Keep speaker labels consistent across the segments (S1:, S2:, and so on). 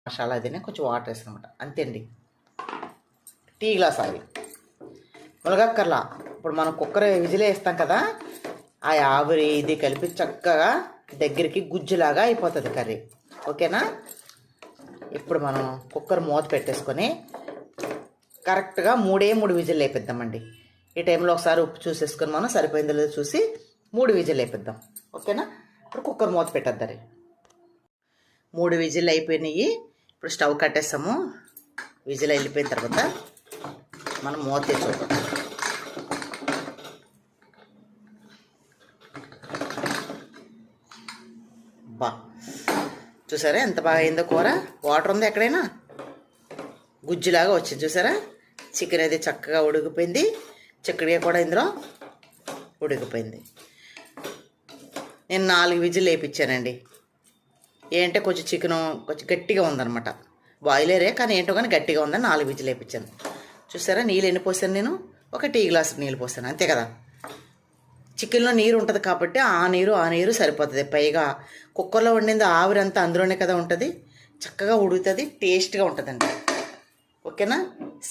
S1: మసాలా అదినే కొంచెం వాటర్ వేస్తాను అనమాట. అంతే అండి. Tea glass oil. మునగక్కర్లా. ఇప్పుడు మనం కుక్కర్ విజిల్ వేస్తాం కదా, ఆ ఆవిరి ఇది కలిపి చక్కగా దగ్గరికి గుజ్జులాగా అయిపోతుంది కర్రీ. ఓకేనా? ఇప్పుడు మనం కుక్కర్ మూత పెట్టేసుకొని కరెక్ట్గా 3 విజిల్ వేపిద్దామండి. ఈ టైంలో ఒకసారి ఉప్పు చూసేసుకొని మనం సరిపోయిందో లేదో చూసి 3 విజిల్ వేపిద్దాం. ఓకేనా? ఇప్పుడు కుక్కర్ మూత పెట్టేద్దాం. 3 విజిల్ అయిపోయినాయి. ఇప్పుడు స్టవ్ కట్టేస్తాము. విజిల్ వెళ్ళిపోయిన తర్వాత మనం మూత వేసుకోవాలి. బా, చూసారా ఎంత బాగా అయిందో కూర. వాటర్ ఉందా ఎక్కడైనా? గుజ్జులాగా వచ్చింది చూసారా. చికెన్ అయితే చక్కగా ఉడికిపోయింది. చిక్కడిగా కూడా ఇందులో ఉడికిపోయింది. నేను 4 విజిల్ వేయించానండి. ఏంటంటే కొంచెం చికెను కొంచెం గట్టిగా ఉందన్నమాట. బాయిలరే కానీ ఏంటో కానీ గట్టిగా ఉందని 4 విజిల్ వేయించాను. చూసారా నీళ్ళు ఎన్ని పోసాను నేను? ఒక టీ గ్లాస్ నీళ్ళు పోసాను, అంతే కదా. చికెన్లో నీరు ఉంటుంది కాబట్టి ఆ నీరు సరిపోతుంది. పైగా కుక్కర్లో వండింది ఆవిరంతా అందులోనే కదా ఉంటుంది. చక్కగా ఉడుకుతుంది, టేస్ట్గా ఉంటుందండి. ఓకేనా?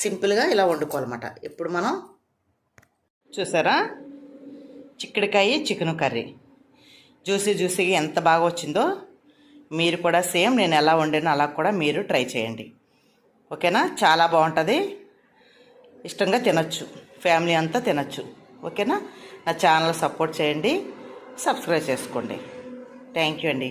S1: సింపుల్గా ఇలా వండుకోవాలన్నమాట. ఇప్పుడు మనం చూసారా చిక్కుడుకాయ చికెన్ కర్రీ జ్యూసీగా ఎంత బాగా వచ్చిందో. మీరు కూడా సేమ్ నేను ఎలా వండానో అలా కూడా మీరు ట్రై చేయండి. ఓకేనా? చాలా బాగుంటుంది. ఇష్టంగా తినొచ్చు, ఫ్యామిలీ అంతా తినొచ్చు. ఓకేనా? నా ఛానల్ సపోర్ట్ చేయండి, సబ్స్క్రైబ్ చేసుకోండి. థ్యాంక్ యూ అండి.